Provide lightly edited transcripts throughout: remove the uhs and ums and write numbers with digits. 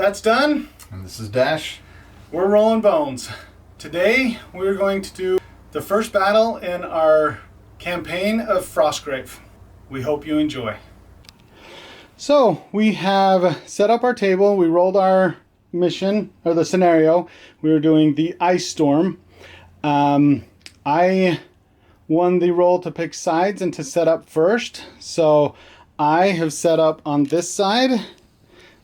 That's done. And this is Dash. We're rolling bones. Today we're going to do the first battle in our campaign of Frostgrave. We hope you enjoy. So we have set up our table. We rolled our mission, or the scenario. We were doing the ice storm. I won the roll to pick sides and to set up first. So I have set up on this side,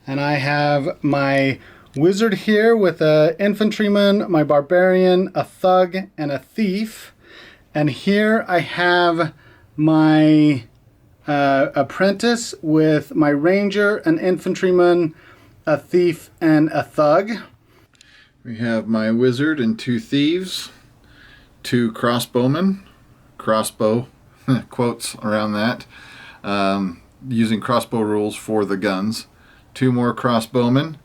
and I have my wizard here with an infantryman, my barbarian, a thug, and a thief. And here I have my apprentice with my ranger, an infantryman, a thief, and a thug. We have my wizard and 2 thieves, 2 crossbowmen, crossbow, quotes around that, using crossbow rules for the guns, 2 more crossbowmen,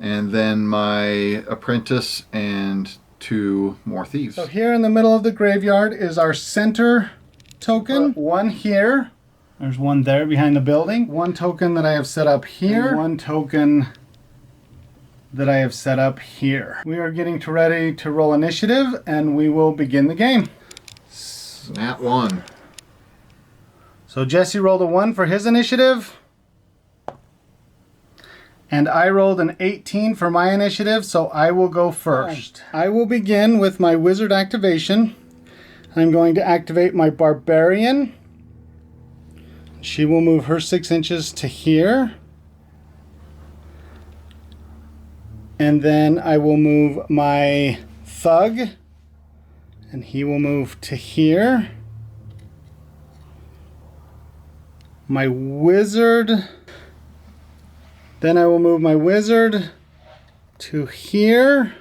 and then my apprentice and 2 more thieves. So here in the middle of the graveyard is our center token. One here. There's one there behind the building. One token that I have set up here. And one token that I have set up here. We are getting ready to roll initiative, and we will begin the game. Nat 1. So Jesse rolled a 1 for his initiative. And I rolled an 18 for my initiative, so I will go first. I will begin with my wizard activation. I'm going to activate my barbarian. She will move her 6 inches to here. And then I will move my thug, and he will move to here. My wizard. Then I will move my wizard to here.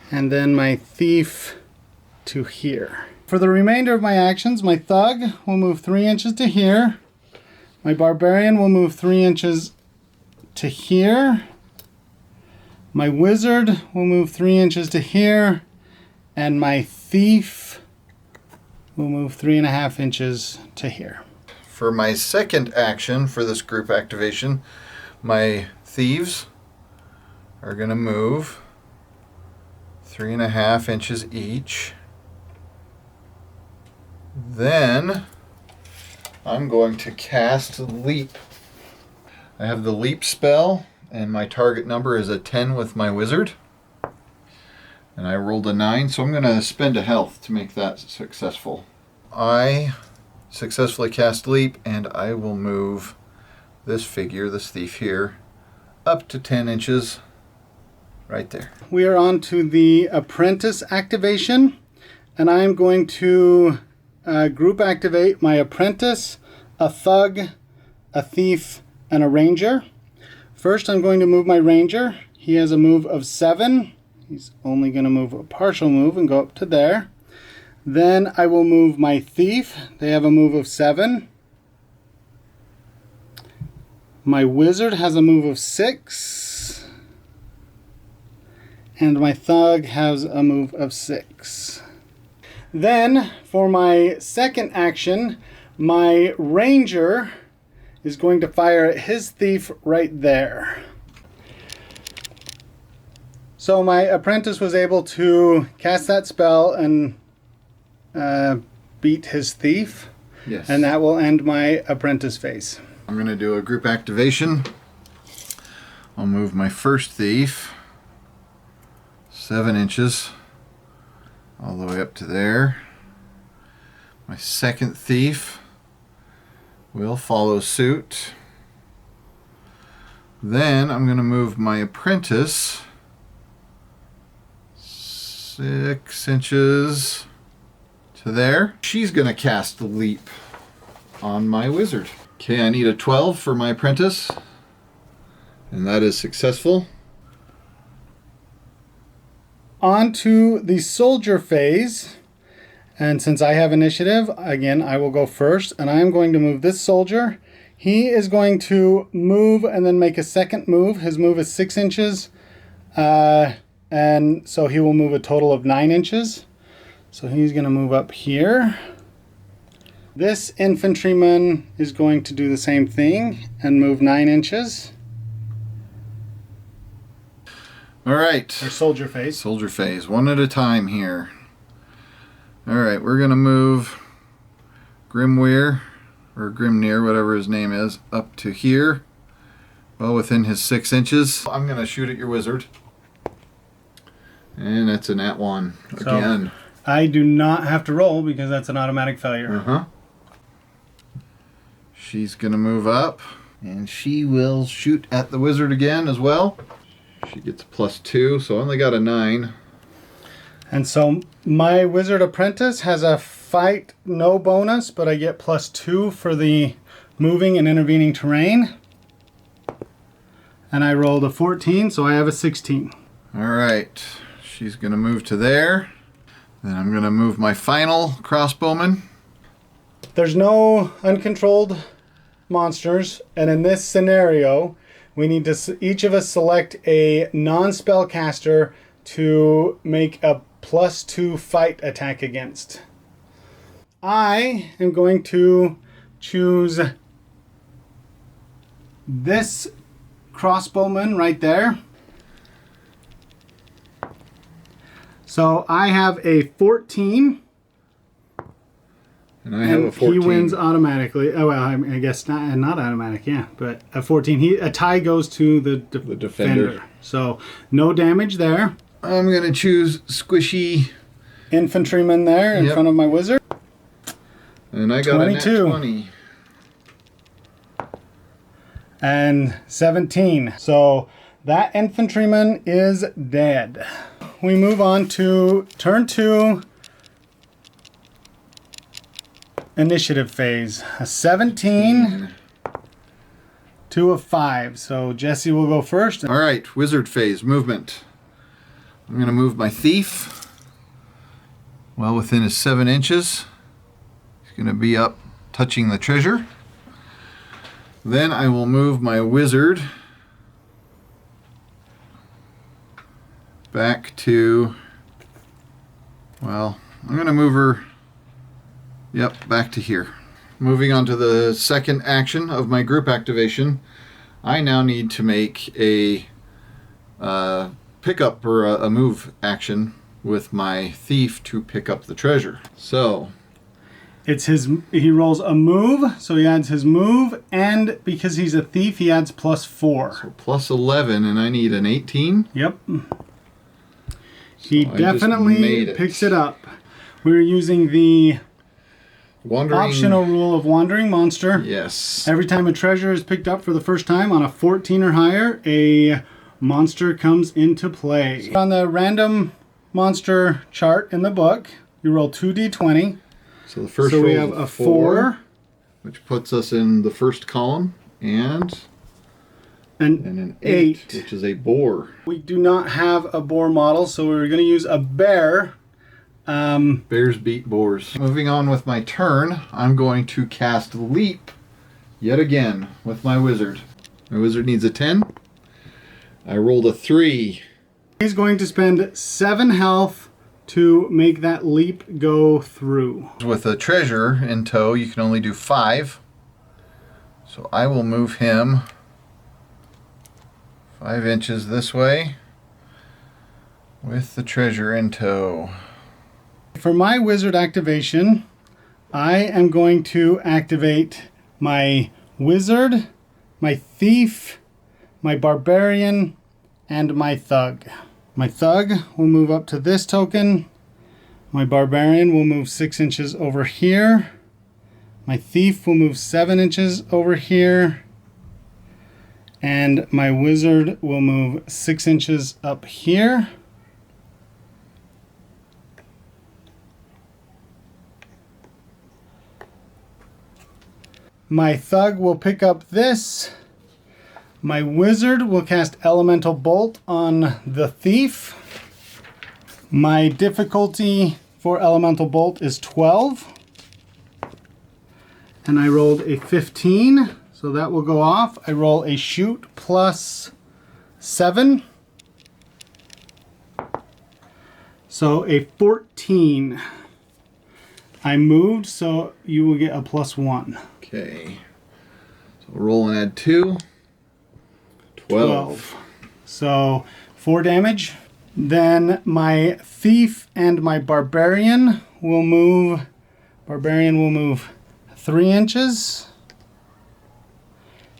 And then my thief to here. For the remainder of my actions, my thug will move 3 inches to here. My barbarian will move 3 inches to here. My wizard will move 3 inches to here. And my thief will move 3.5 inches to here. For my second action for this group activation, my thieves are going to move 3.5 inches each. Then I'm going to cast Leap. I have the Leap spell, and my target number is a 10 with my wizard. And I rolled a 9, so I'm going to spend a health to make that successful. I successfully cast Leap, and I will move this figure, this thief here, up to 10 inches right there. We are on to the apprentice activation, and I'm going to group activate my apprentice, a thug, a thief, and a ranger. First, I'm going to move my ranger. He has a move of 7. He's only going to move a partial move and go up to there. Then I will move my thief. They have a move of 7. My wizard has a move of 6. And my thug has a move of 6. Then, for my second action, my ranger is going to fire at his thief right there. So my apprentice was able to cast that spell and beat his thief. Yes. And that will end my apprentice phase. I'm going to do a group activation. I'll move my first thief 7 inches all the way up to there. My second thief will follow suit. Then I'm going to move my apprentice 6 inches to there. She's going to cast the Leap on my wizard. Okay, I need a 12 for my apprentice, and that is successful. On to the soldier phase, and since I have initiative, again, I will go first, and I am going to move this soldier. He is going to move and then make a second move. His move is 6 inches, and so he will move a total of 9 inches. So he's going to move up here. This infantryman is going to do the same thing and move 9 inches. All right. Or soldier phase. Soldier phase, one at a time here. All right, we're gonna move Grimweir, or Grimnir, whatever his name is, up to here, well within his 6 inches. I'm gonna shoot at your wizard. And that's a nat 1 again. So, I do not have to roll because that's an automatic failure. She's gonna move up, and she will shoot at the wizard again as well. She gets +2, so I only got a 9. And so my wizard apprentice has a fight no bonus, but I get +2 for the moving and intervening terrain. And I rolled a 14, so I have a 16. All right, she's gonna move to there. Then I'm gonna move my final crossbowman. There's no uncontrolled monsters, and in this scenario, we need to each of us select a non-spellcaster to make a +2 fight attack against. I am going to choose this crossbowman right there. So I have a 14. And I have a 14. He wins automatically. Oh, well, I guess not automatic, yeah. But a 14. A tie goes to the defender. So no damage there. I'm going to choose Squishy Infantryman there in front of my wizard. And I got 22. A nat 20. And 17. So that infantryman is dead. We move on to turn 2. Initiative phase. A 17 to a 5. So Jesse will go first. All right, wizard phase, movement. I'm going to move my thief well within his 7 inches. He's going to be up touching the treasure. Then I will move my wizard back to, well, I'm going to move her, back to here. Moving on to the second action of my group activation, I now need to make a pickup or a move action with my thief to pick up the treasure. So he rolls a move, so he adds his move, and because he's a thief, he adds +4. So +11, and I need an 18. Yep. He definitely picks it up. We're using the optional rule of Wandering Monster. Yes. Every time a treasure is picked up for the first time on a 14 or higher, a monster comes into play. On the random monster chart in the book, you roll 2d20. So the first roll we have a 4, which puts us in the first column, and an 8, which is a boar. We do not have a boar model, so we're going to use a bear. Bears beat boars. Moving on with my turn, I'm going to cast Leap yet again with my wizard. My wizard needs a 10. I rolled a 3. He's going to spend 7 health to make that leap go through. With a treasure in tow, you can only do 5. So I will move him 5 inches this way with the treasure in tow. For my wizard activation, I am going to activate my wizard, my thief, my barbarian, and my thug. My thug will move up to this token. My barbarian will move 6 inches over here. My thief will move 7 inches over here. And my wizard will move 6 inches up here. My thug will pick up this. My wizard will cast Elemental Bolt on the thief. My difficulty for Elemental Bolt is 12. And I rolled a 15, so that will go off. I roll a shoot plus 7. So a 14. I moved, so you will get a +1. Okay. So roll and add 2. 12. So 4 damage. Then my thief and my barbarian will move. Barbarian will move 3 inches.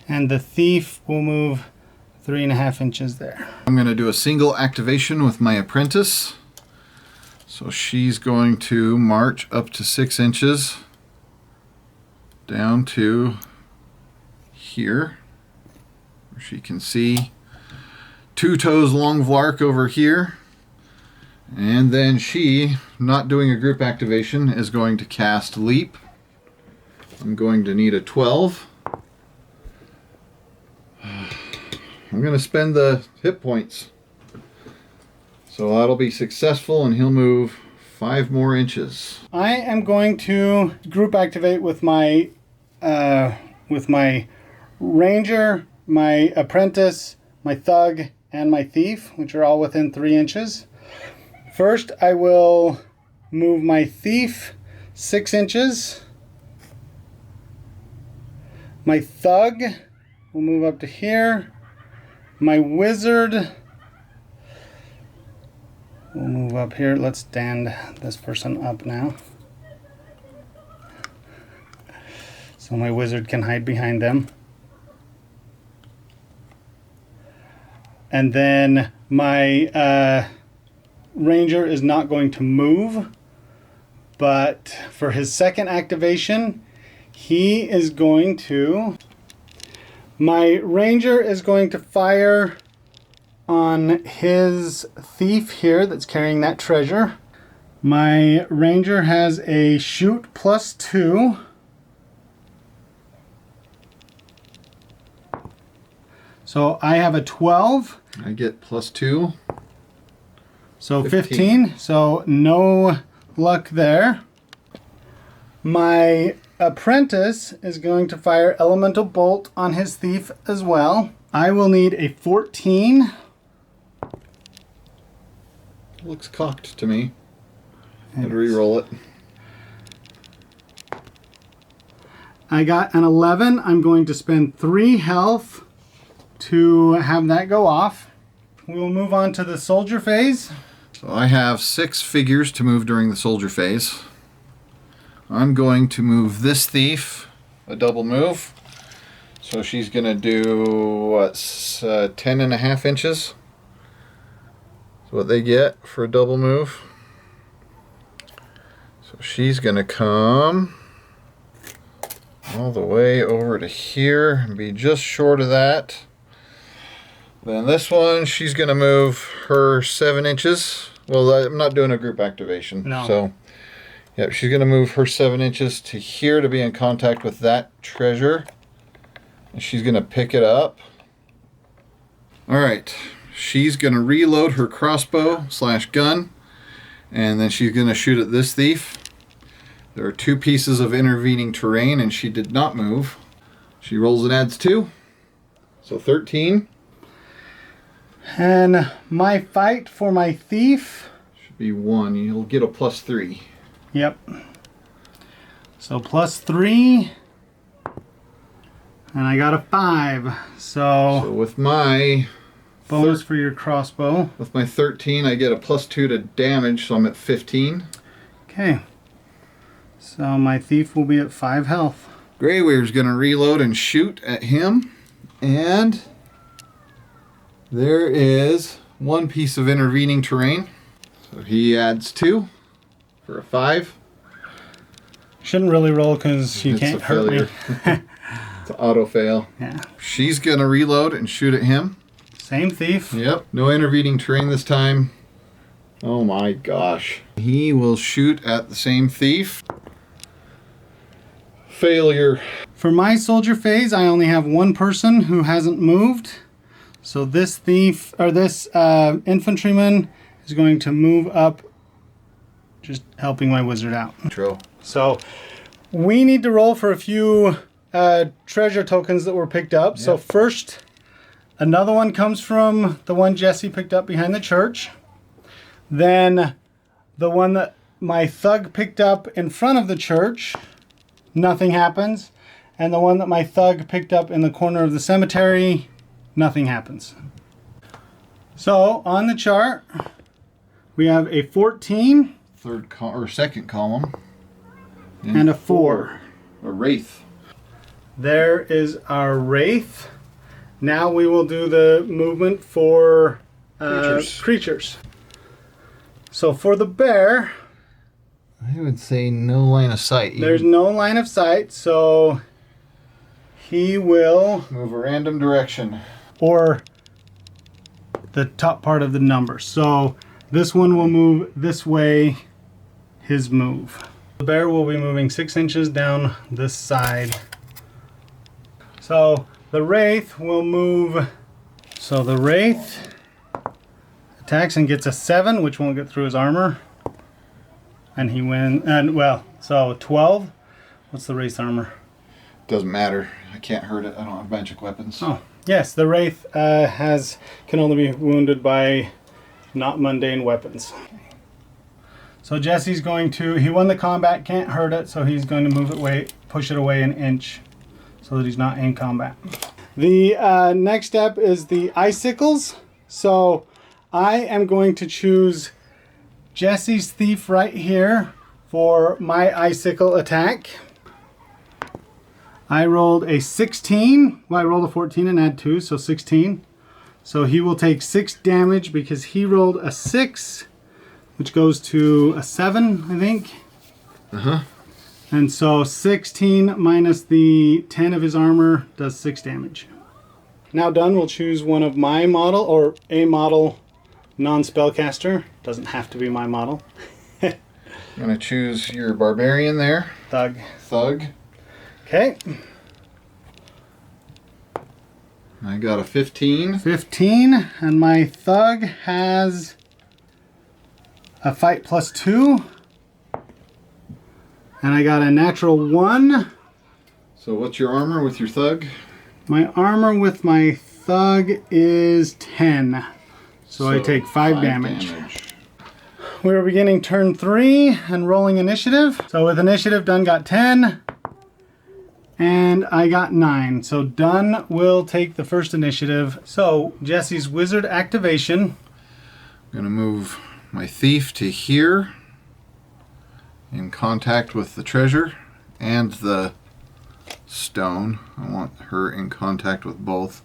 And the thief will move 3.5 inches there. I'm going to do a single activation with my apprentice. So she's going to march up to 6 inches down to here, where she can see 2 toes long Vlark over here. And then she, not doing a group activation, is going to cast Leap. I'm going to need a 12. I'm going to spend the hit points. So that'll be successful, and he'll move 5 more inches. I am going to group activate with my ranger, my apprentice, my thug, and my thief, which are all within 3 inches. First, I will move my thief 6 inches. My thug will move up to here. My wizard will move up here. Let's stand this person up now, so my wizard can hide behind them. And then my ranger is not going to move, but for his second activation, he is going to... My ranger is going to fire on his thief here that's carrying that treasure. My ranger has a shoot +2. So I have a 12. I get +2. So 15. So no luck there. My apprentice is going to fire elemental bolt on his thief as well. I will need a 14. Looks cocked to me. I'd re-roll it. I got an 11. I'm going to spend 3 health to have that go off. We'll move on to the soldier phase. So I have 6 figures to move during the soldier phase. I'm going to move this thief, a double move. So she's going to do, what, 10.5 inches? That's what they get for a double move. So she's going to come all the way over to here and be just short of that. Then this one, she's going to move her 7 inches. Well, I'm not doing a group activation. No. So, yep, she's going to move her 7 inches to here to be in contact with that treasure. And she's going to pick it up. All right. She's going to reload her crossbow/gun. And then she's going to shoot at this thief. There are 2 pieces of intervening terrain, and she did not move. She rolls and adds 2. So 13. And my fight for my thief Should be 1. You'll get a +3. Yep. So +3. And I got a 5. So with my Bonus for your crossbow. with my 13, I get a +2 to damage, so I'm at 15. Okay. So my thief will be at 5 health. Greyweir's going to reload and shoot at him. And there is 1 piece of intervening terrain. So he adds 2 for a 5. Shouldn't really roll because you It's can't a hurt me. It's an auto fail. Yeah. She's going to reload and shoot at him. Same thief. Yep. No intervening terrain this time. Oh my gosh. He will shoot at the same thief. Failure. For my soldier phase, I only have 1 person who hasn't moved. So this thief, or this infantryman, is going to move up, just helping my wizard out. True. So we need to roll for a few treasure tokens that were picked up. Yep. So first, another one comes from the one Jesse picked up behind the church. Then the one that my thug picked up in front of the church, nothing happens. And the one that my thug picked up in the corner of the cemetery, nothing happens. So on the chart, we have a 14, second column, and a 4. A wraith. There is our wraith. Now we will do the movement for creatures. So for the bear, I would say no line of sight. there's no line of sight, so he will Move a random direction. or the top part of the number. So this one will move this way, his move. The bear will be moving 6 inches down this side. So the wraith will move. So the wraith attacks and gets a 7, which won't get through his armor. And he wins. And well, so 12. What's the wraith's armor? Doesn't matter. I can't hurt it. I don't have magic weapons. Oh, yes, the wraith can only be wounded by not mundane weapons. So Jesse's going to, he won the combat, can't hurt it, so he's going to move it away, push it away an inch so that he's not in combat. The next step is the icicles. So I am going to choose Jesse's thief right here for my icicle attack. I rolled a 16. Well, I rolled a 14 and add 2, so 16. So he will take 6 damage because he rolled a 6, which goes to a 7, I think. Uh-huh. And so 16 minus the 10 of his armor does 6 damage. Now done, we'll choose one of my model, or a model non-spellcaster. Doesn't have to be my model. I'm going to choose your barbarian there. Thug. Thug. Okay. I got a 15. 15, and my thug has a fight plus 2. And I got a natural 1. So what's your armor with your thug? My armor with my thug is 10. So I take 5 damage. We are beginning turn 3 and rolling initiative. So with initiative, Dunn got 10. And I got 9. So Dunn will take the first initiative. So Jesse's wizard activation. I'm going to move my thief to here, in contact with the treasure and the stone. I want her in contact with both.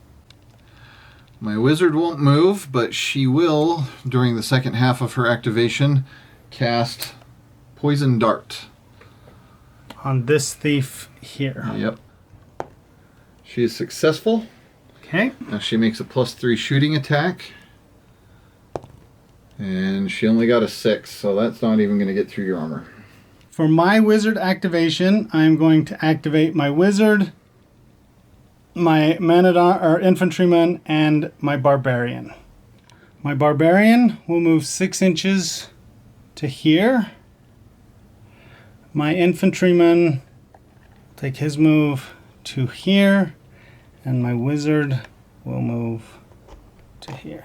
My wizard won't move, but she will, during the second half of her activation, cast Poison Dart. On this thief here. Yep. She is successful. Okay. Now she makes a +3 shooting attack. And she only got a 6, so that's not even going to get through your armor. For my wizard activation, I'm going to activate my wizard, my infantryman, and my barbarian. My barbarian will move 6 inches to here. My infantryman will take his move to here, and my wizard will move to here.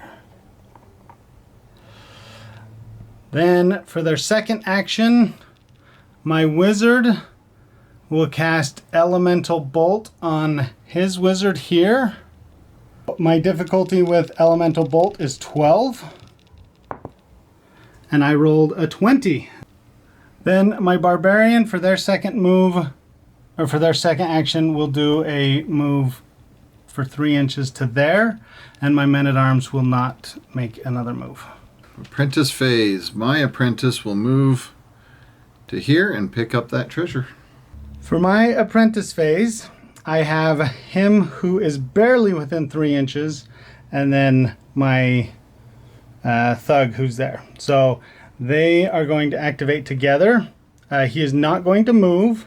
Then for their second action, my wizard will cast Elemental Bolt on his wizard here. My difficulty with Elemental Bolt is 12. And I rolled a 20. Then my barbarian for their second move, or for their second action, will do a move for 3 inches to there. And my men-at-arms will not make another move. Apprentice phase. My apprentice will move to here and pick up that treasure. For my apprentice phase, I have him who is barely within 3 inches, and then my thug who's there. So they are going to activate together. He is not going to move.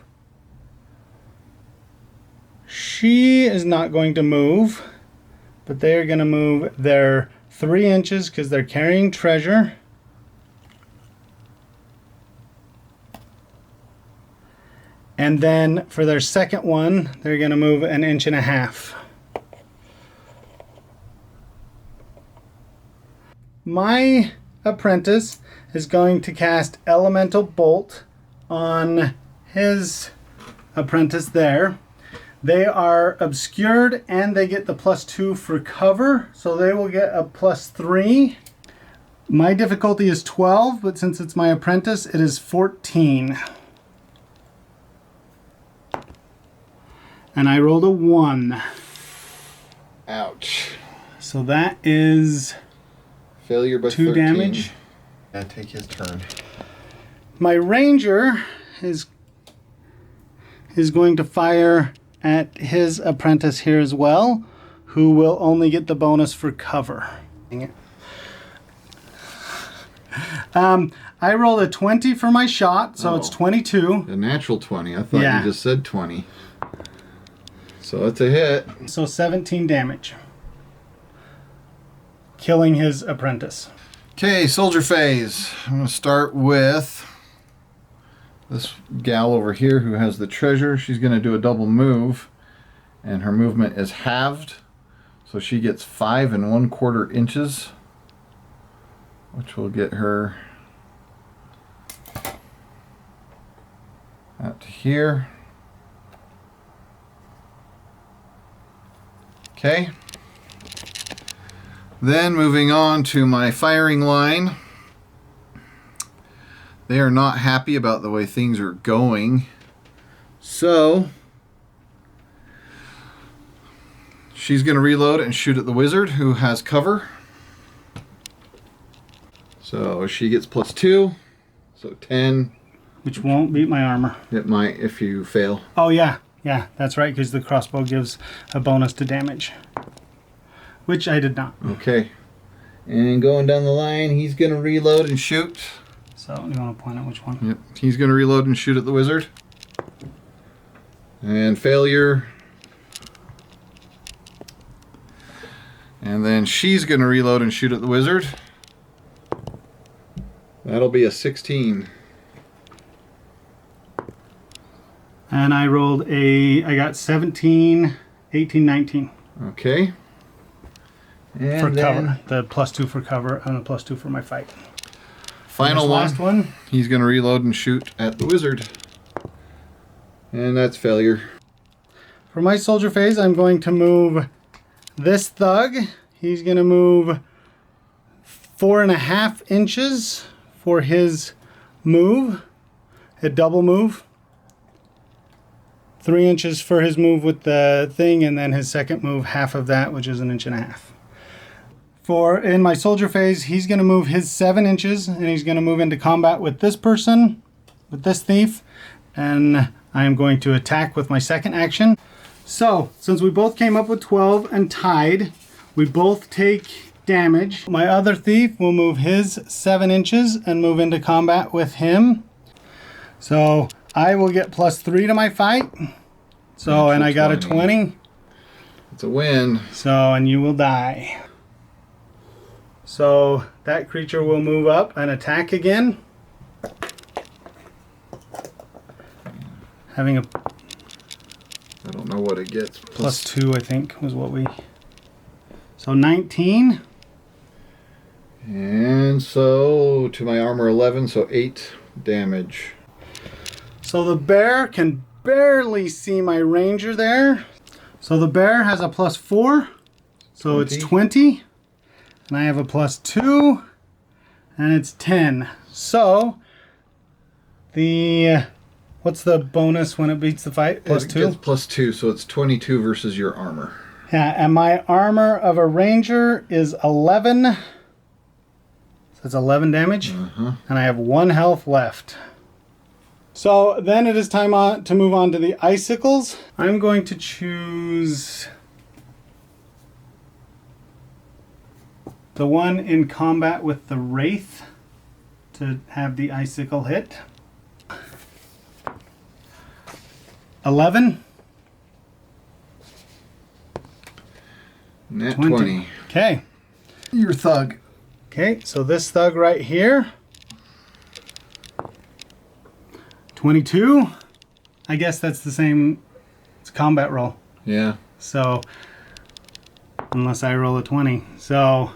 She is not going to move, but they are going to move their 3 inches because they're carrying treasure. And then for their second one, they're going to move 1.5 inches. My apprentice is going to cast Elemental Bolt on his apprentice there. They are obscured and they get the +2 for cover, so they will get a +3. My difficulty is 12, but since it's my apprentice, it is 14. And I rolled a 1. Ouch. So that is Failure by 2 13. damage. And take his turn. My ranger is going to fire at his apprentice here as well, who will only get the bonus for cover. Dang it. I rolled a 20 for my shot, so it's 22. A natural 20. I thought Yeah. you just said 20. So it's a hit. So 17 damage. Killing his apprentice. Okay, soldier phase. I'm going to start with this gal over here who has the treasure. She's going to do a double move, and her movement is halved. So she gets 5 1/4 inches, which will get her out to here. Okay. Then moving on to my firing line. They are not happy about the way things are going. So she's going to reload and shoot at the wizard who has cover. So she gets +2. So 10. Which won't beat my armor. It might if you fail. Oh yeah, yeah, that's right, because the crossbow gives a bonus to damage. Which I did not. Okay. And going down the line, he's going to reload and shoot. So you want to point out which one? Yep. He's going to reload and shoot at the wizard. And failure. And then she's going to reload and shoot at the wizard. That'll be a 16. And I got 17, 18, 19. Okay. And For then cover. The +2 for cover and a +2 for my fight. final This one. last one. He's going to reload and shoot at the wizard. And that's failure. For my soldier phase, I'm going to move this thug. He's going to move 4.5 inches for his move. A double move. 3 inches for his move with the thing, and then his second move, half of that, which is 1.5 inches. In my soldier phase, he's going to move his 7 inches, and he's going to move into combat with this person, with this thief, and I am going to attack with my second action. So, since we both came up with 12 and tied, we both take damage. My other thief will move his 7 inches and move into combat with him. So, I will get +3 to my fight. So, and I got a 20. It's a win. So, and you will die. So, that creature will move up and attack again. Having a I don't know what it gets. +2, I think, was what we... So, 19. And so, to my armor 11, so 8 damage. So, the bear can barely see my ranger there. So, the bear has a +4. So, it's 20. And I have a +2. And it's 10. So, what's the bonus when it beats the fight? +2? It gets +2, so it's 22 versus your armor. Yeah, and my armor of a ranger is 11. So that's 11 damage. And I have 1 health left. So then it is time to move on to the icicles. I'm going to choose the one in combat with the wraith to have the icicle hit. 11. Nat 20. Okay. Your thug. Okay, so this thug right here. 22. I guess that's the same. It's a combat roll. Yeah. So, unless I roll a 20. So,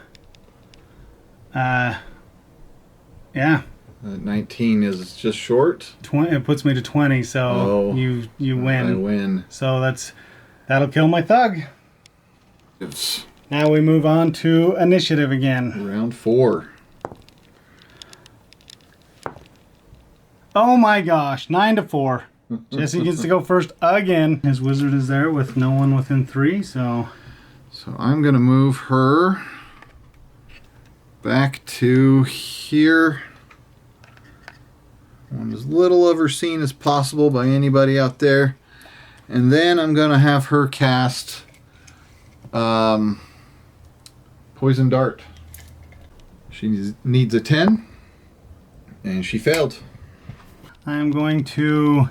Yeah. 19 is just short. 20. It puts me to 20, so you win. I win. So that'll kill my thug. It's Now we move on to initiative again. round 4. Oh my gosh, 9-4. Jesse gets to go first again. His wizard is there with no one within 3, so I'm gonna move her back to here. I want as little of her seen as possible by anybody out there. And then I'm gonna have her cast Poison Dart. She needs a 10, and she failed. I'm going to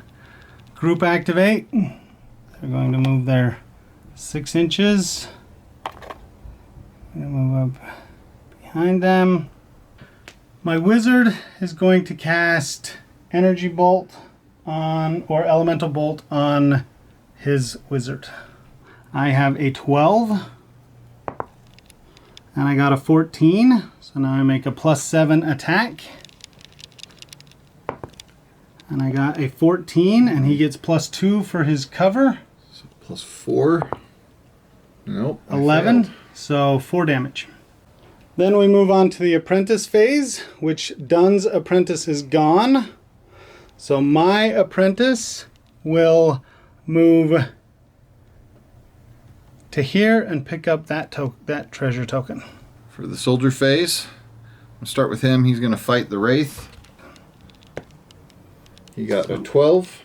group activate. They're going to move there 6 inches. I'm going to move up behind them. My wizard is going to cast Energy Bolt on, or Elemental Bolt on his wizard. I have a 12. And I got a 14. So now I make a +7 attack. And I got a 14, and he gets +2 for his cover. So +4. Nope. 11, so 4 damage. Then we move on to the apprentice phase, which Dun's apprentice is gone. So my apprentice will move to here and pick up that treasure token. For the soldier phase, I'll start with him. He's going to fight the Wraith. He got a 12.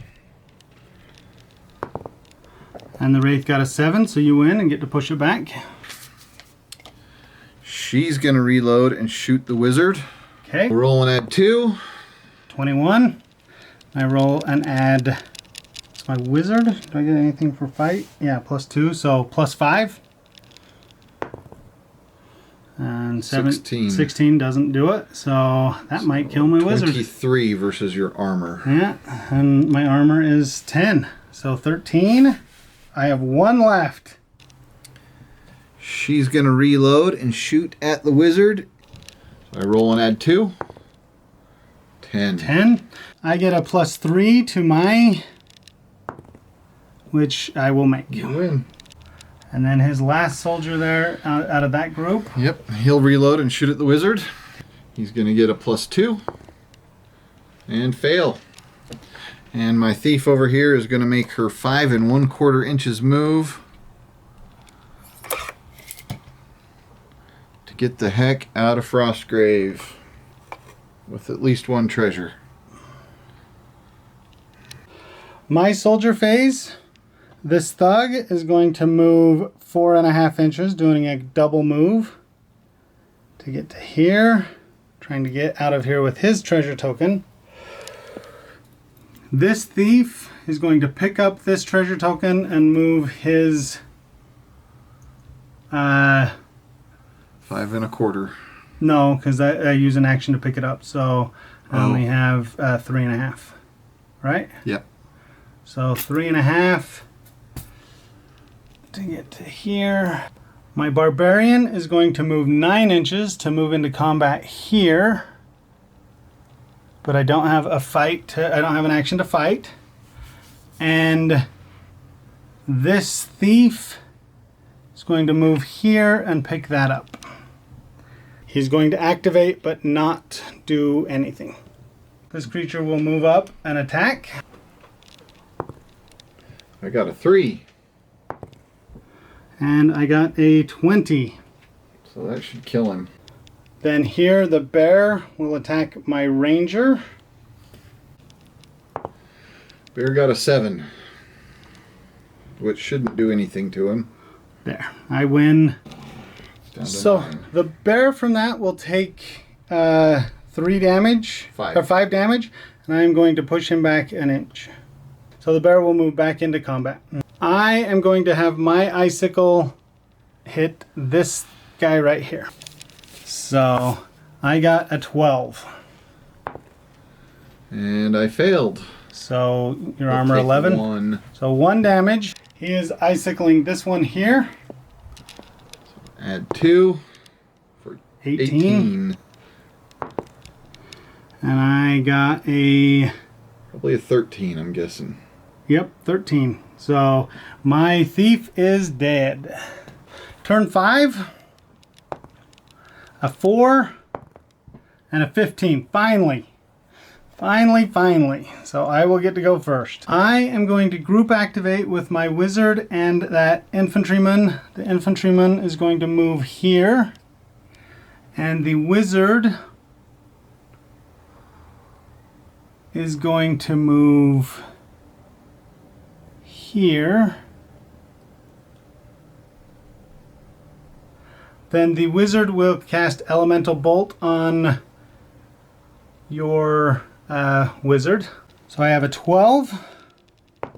And the Wraith got a 7, so you win and get to push it back. She's going to reload and shoot the wizard. Okay. Roll and add 2. 21. I roll and add... It's my wizard. Do I get anything for fight? Yeah, +2, so +5. And 16 doesn't do it, so that might kill my wizard. 23 versus your armor. Yeah, and my armor is 10, so 13. I have 1 left. She's going to reload and shoot at the wizard. So I roll and add 2. 10. 10. I get a +3 to my, which I will make. You win. And then his last soldier there out of that group. Yep, he'll reload and shoot at the wizard. He's going to get a +2 and fail. And my thief over here is going to make her 5 1/4 inches move to get the heck out of Frostgrave with at least 1 treasure. My soldier phase. This thug is going to move 4.5 inches, doing a double move to get to here, trying to get out of here with his treasure token. This thief is going to pick up this treasure token and move his 5 1/4. no, because I use an action to pick it up, so I only have 3.5, right? Yep. So 3.5 to get to here. My barbarian is going to move 9 inches to move into combat here, but I don't have a fight. I don't have an action to fight. And this thief is going to move here and pick that up. He's going to activate but not do anything. This creature will move up and attack. I got a 3. And I got a 20. So that should kill him. Then here the bear will attack my ranger. Bear got a 7, which shouldn't do anything to him. There, I win. Down to So 9. the bear from that will take 3 damage, 5. or 5 damage, and I'm going to push him back an inch. So the bear will move back into combat. I am going to have my icicle hit this guy right here. So I got a 12. And I failed. So your I'll armor take 11. 1. So 1 damage. He is icicling this one here. Add 2 for 18. 18. And I got a... Probably a 13, I'm guessing. Yep, 13. So my thief is dead. Turn 5. A 4. And a 15. Finally. Finally. So I will get to go first. I am going to group activate with my wizard and that infantryman. The infantryman is going to move here. And the wizard is going to move here. Then the wizard will cast Elemental Bolt on your wizard. So I have a 12. And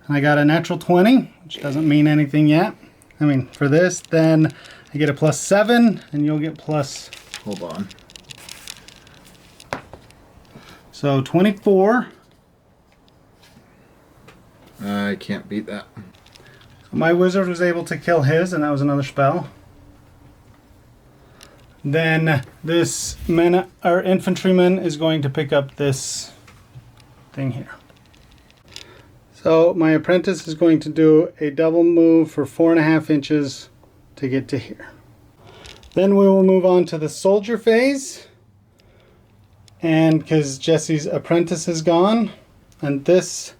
I got a natural 20, which doesn't mean anything yet. I mean, for this, then I get a +7, and you'll get plus... Hold on. So 24. I can't beat that. So my wizard was able to kill his, and that was another spell. Then this infantryman is going to pick up this thing here. So my apprentice is going to do a double move for 4.5 inches to get to here. Then we will move on to the soldier phase. And because Jesse's apprentice is gone, and this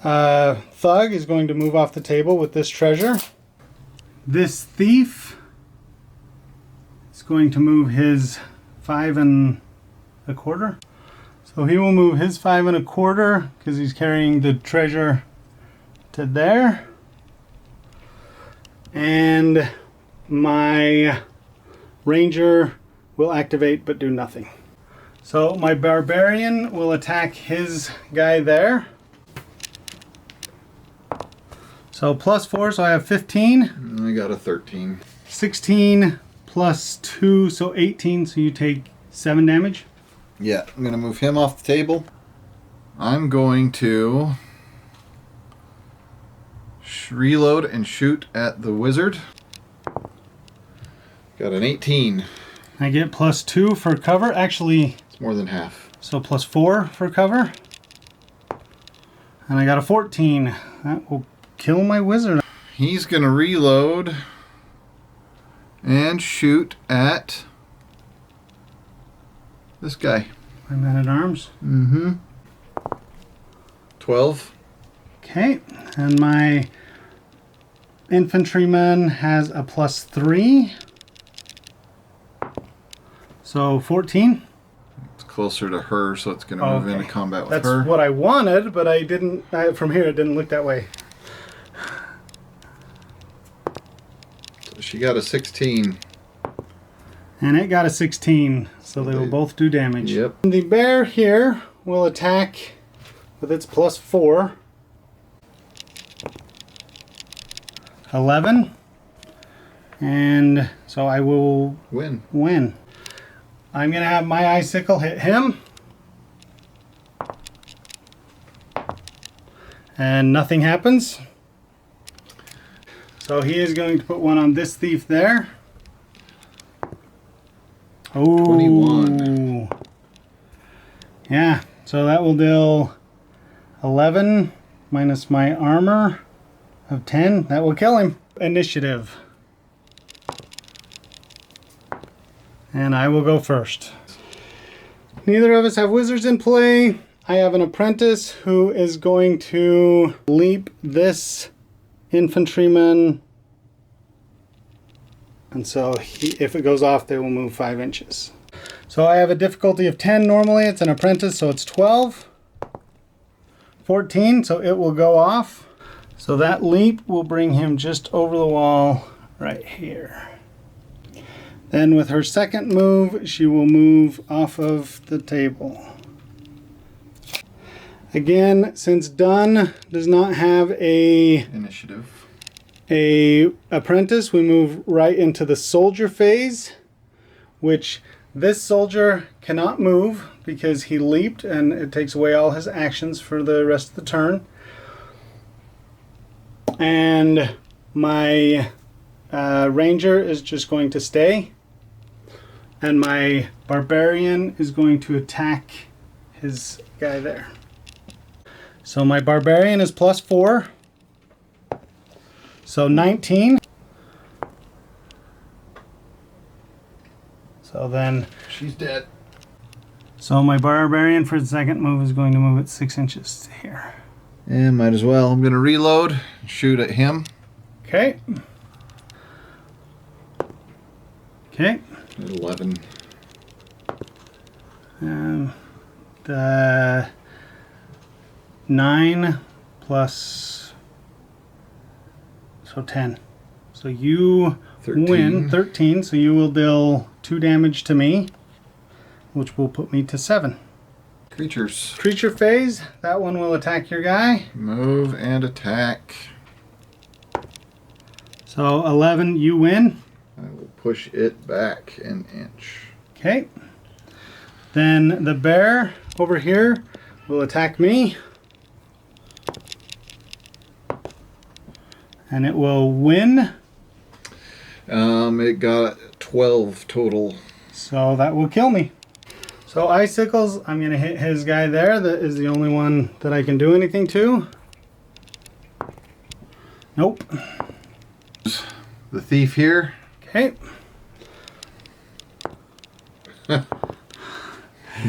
thug is going to move off the table with this treasure. This thief is going to move his 5 1/4. So he will move his 5 1/4 because he's carrying the treasure to there. And my ranger will activate but do nothing. So my barbarian will attack his guy there. So +4, so I have 15. I got a 13. 16 plus 2, so 18, so you take 7 damage. Yeah, I'm going to move him off the table. I'm going to reload and shoot at the wizard. Got an 18. I get +2 for cover. Actually, It's more than half. so +4 for cover. And I got a 14. That will kill my wizard. He's going to reload and shoot at this guy. My man-at-arms. 12. Okay, and my infantryman has a +3. So 14. It's closer to her, so it's going to move into combat with That's her. what I wanted, but I didn't. From here, it didn't look that way. So she got a 16. And it got a 16, so they will both do damage. Yep. The bear here will attack with its +4. 11. And so I will Win. win. I'm going to have my icicle hit him. And nothing happens. So he is going to put one on this thief there. Oh, 21. Yeah, so that will deal 11 minus my armor of 10. That will kill him. Initiative. And I will go first. Neither of us have wizards in play. I have an apprentice who is going to leap this infantryman. And so if it goes off, they will move 5 inches. So I have a difficulty of 10 normally. It's an apprentice, so it's 12. 14, so it will go off. So that leap will bring him just over the wall right here. Then with her second move, she will move off of the table. Again, since Dunn does not have a apprentice, we move right into the soldier phase, which this soldier cannot move because he leaped and it takes away all his actions for the rest of the turn. And my ranger is just going to stay. And my barbarian is going to attack his guy there. So my barbarian is +4. So 19. So then She's dead. So my barbarian for the second move is going to move it 6 inches to here. And might as well. I'm going to reload and shoot at him. Okay. Okay. 11. The 9 plus, so 10. So you 13. win 13. So you will deal 2 damage to me, which will put me to 7. Creatures. Creature phase. That one will attack your guy. Move and attack. So 11, you win. I will push it back an inch. Okay. Then the bear over here will attack me. And it will win. It got 12 total. So that will kill me. So icicles, I'm going to hit his guy there. That is the only one that I can do anything to. Nope. The thief here. Okay.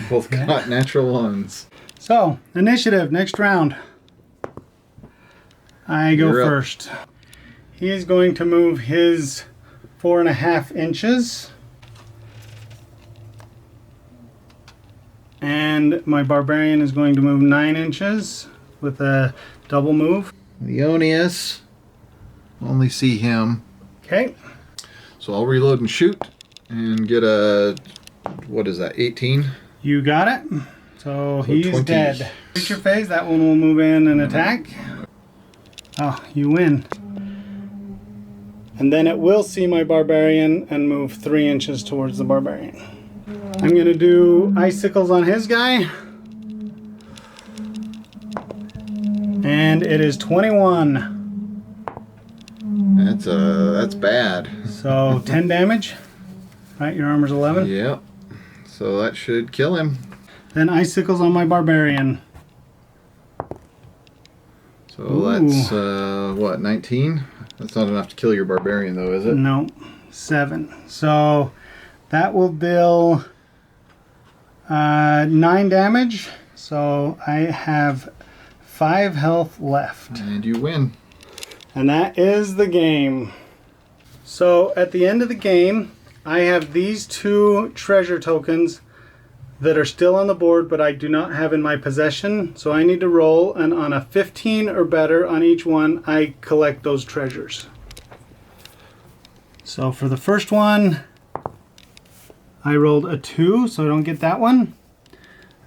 Both got natural ones. So, initiative, next round. I go You're up. first. He is going to move his 4.5 inches. And my barbarian is going to move 9 inches with a double move. Leonius. Only see him. Okay. So I'll reload and shoot and get a, what is that, 18? You got it. So he's 20. dead. Creature phase, that one will move in and attack. Oh, you win. And then it will see my barbarian and move 3 inches towards the barbarian. I'm going to do icicles on his guy. And it is 21. That's bad. So 10 damage. Right, your armor's 11. Yep. So that should kill him. Then icicles on my barbarian. So Ooh. that's, what, 19? That's not enough to kill your barbarian, though, is it? No, 7. So that will deal 9 damage. So I have 5 health left. And you win. And that is the game. So at the end of the game, I have these 2 treasure tokens that are still on the board, but I do not have in my possession. So I need to roll, and on a 15 or better on each one, I collect those treasures. So for the first one, I rolled a 2, so I don't get that one.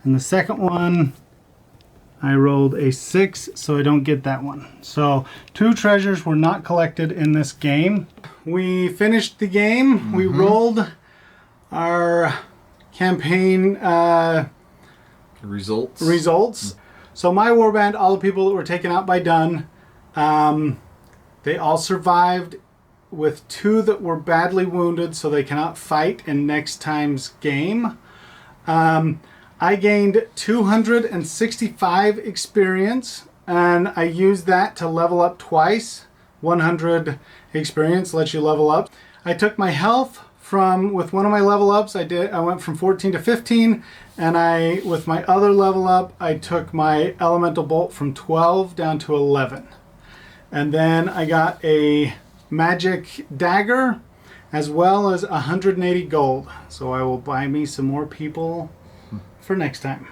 And the second one, I rolled a 6, so I don't get that one. So 2 treasures were not collected in this game. We finished the game. We rolled our campaign results. So my warband, all the people that were taken out by Dunn, they all survived, with 2 that were badly wounded, so they cannot fight in next time's game. I gained 265 experience, and I used that to level up twice. 100 experience lets you level up. I took my health from, with one of my level ups, I went from 14 to 15, and with my other level up, I took my elemental bolt from 12 down to 11. And then I got a magic dagger, as well as 180 gold. So I will buy me some more people for next time.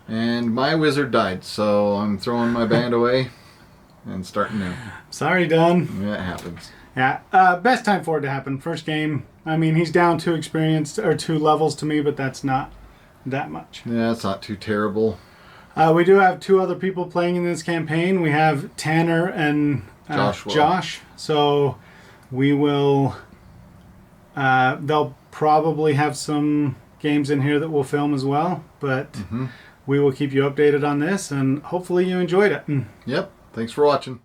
And my wizard died, so I'm throwing my band away and starting new. Sorry, Dunn. Yeah, it happens. Yeah, best time for it to happen. First game. I mean, he's down 2 experience, or 2 levels to me, but that's not that much. Yeah, it's not too terrible. We do have 2 other people playing in this campaign. We have Tanner and Josh. So we will, they'll probably have some games in here that we'll film as well, but we will keep you updated on this, and hopefully you enjoyed it. Yep. Thanks for watching.